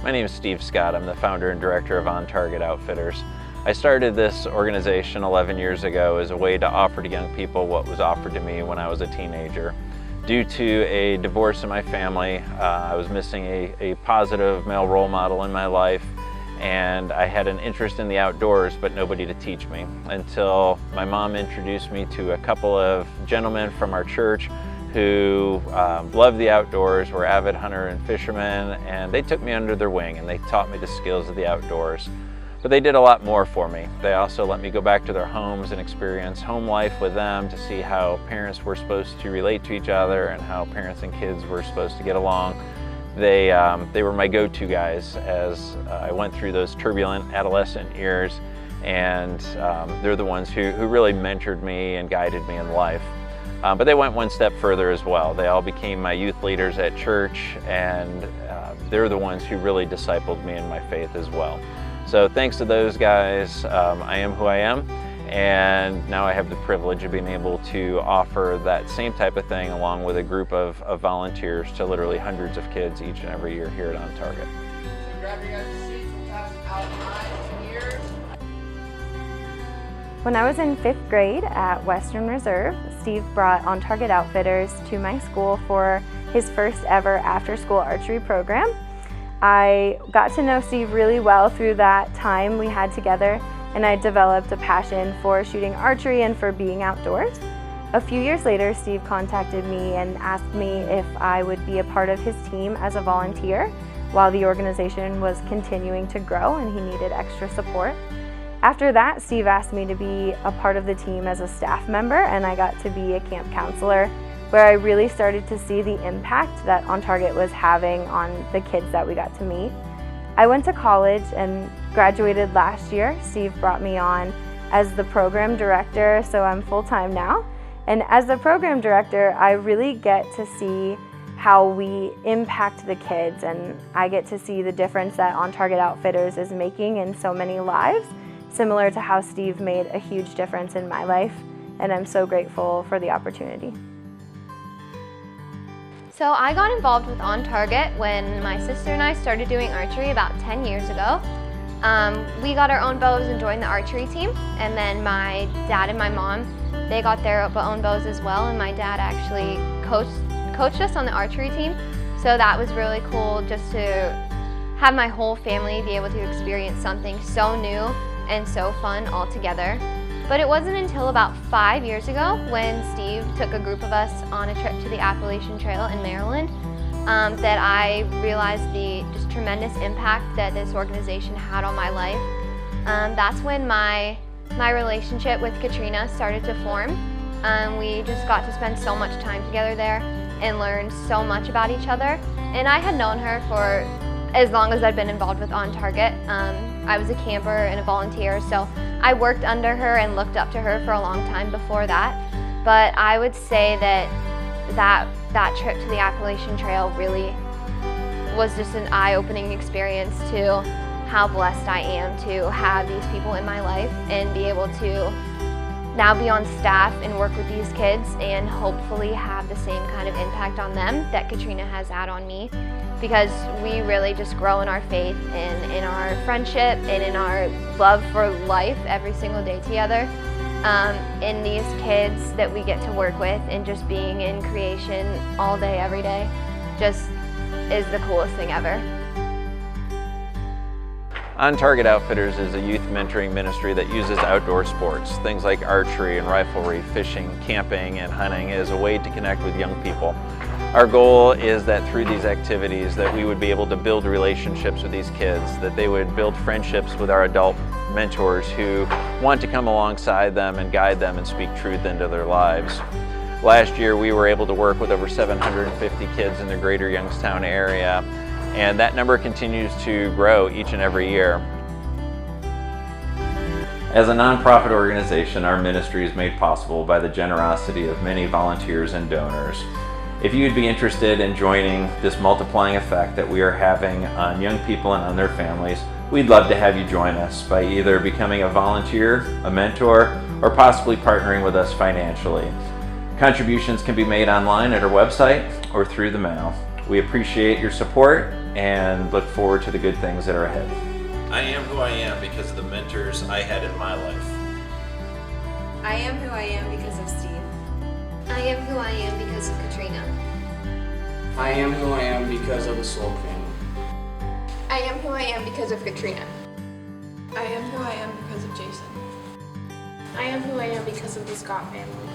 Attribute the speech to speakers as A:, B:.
A: My name is Steve Scott. I'm the founder and director of On Target Outfitters. I started this organization 11 years ago as a way to offer to young people what was offered to me when I was a teenager. Due to a divorce in my family, I was missing a positive male role model in my life, and I had an interest in the outdoors but nobody to teach me until my mom introduced me to a couple of gentlemen from our church who loved the outdoors, were avid hunter and fishermen, and they took me under their wing and they taught me the skills of the outdoors. But they did a lot more for me. They also let me go back to their homes and experience home life with them to see how parents were supposed to relate to each other and how parents and kids were supposed to get along. They were my go-to guys as I went through those turbulent adolescent years, and they're the ones who really mentored me and guided me in life. But they went one step further as well. They all became my youth leaders at church, and they're the ones who really discipled me in my faith as well. So thanks to those guys, I am who I am, and now I have the privilege of being able to offer that same type of thing along with a group of volunteers to literally hundreds of kids each and every year here at On Target.
B: So grab your guys' seats, we'll pass out eyes and ears.
C: When I was in 5th grade at Western Reserve, Steve brought On Target Outfitters to my school for his first ever after-school archery program. I got to know Steve really well through that time we had together, and I developed a passion for shooting archery and for being outdoors. A few years later, Steve contacted me and asked me if I would be a part of his team as a volunteer while the organization was continuing to grow and he needed extra support. After that, Steve asked me to be a part of the team as a staff member, and I got to be a camp counselor, where I really started to see the impact that On Target was having on the kids that we got to meet. I went to college and graduated last year. Steve brought me on as the program director, so I'm full-time now. And as the program director, I really get to see how we impact the kids, and I get to see the difference that On Target Outfitters is making in so many lives, similar to how Steve made a huge difference in my life, and I'm so grateful for the opportunity.
D: So I got involved with On Target when my sister and I started doing archery about 10 years ago. We got our own bows and joined the archery team, and then my dad and my mom, they got their own bows as well, and my dad actually coached us on the archery team, so that was really cool just to have my whole family be able to experience something so new and so fun all together. But it wasn't until about 5 years ago when Steve took a group of us on a trip to the Appalachian Trail in Maryland that I realized the just tremendous impact that this organization had on my life. That's when my relationship with Katrina started to form. We just got to spend so much time together there and learn so much about each other. And I had known her for as long as I'd been involved with On Target. I was a camper and a volunteer, so I worked under her and looked up to her for a long time before that. But I would say that trip to the Appalachian Trail really was just an eye-opening experience to how blessed I am to have these people in my life and be able to now be on staff and work with these kids and hopefully have the same kind of impact on them that Katrina has had on me, because we really just grow in our faith and in our friendship and in our love for life every single day together. And these kids that we get to work with and just being in creation all day, every day, just is the coolest thing ever.
A: On Target Outfitters is a youth mentoring ministry that uses outdoor sports, things like archery and riflery, fishing, camping, and hunting, as a way to connect with young people. Our goal is that through these activities that we would be able to build relationships with these kids, that they would build friendships with our adult mentors who want to come alongside them and guide them and speak truth into their lives. Last year we were able to work with over 750 kids in the greater Youngstown area, and that number continues to grow each and every year. As a nonprofit organization, our ministry is made possible by the generosity of many volunteers and donors. If you'd be interested in joining this multiplying effect that we are having on young people and on their families, we'd love to have you join us by either becoming a volunteer, a mentor, or possibly partnering with us financially. Contributions can be made online at our website or through the mail. We appreciate your support and look forward to the good things that are ahead.
E: I am who I am because of the mentors I had in my life.
F: I am who I am because of Steve.
D: I am who I am because of Katrina.
B: I am who I am because of the Soul family.
D: I am who I am because of Katrina.
F: I am who I am because of Jason.
G: I am who I am because of the Scott family.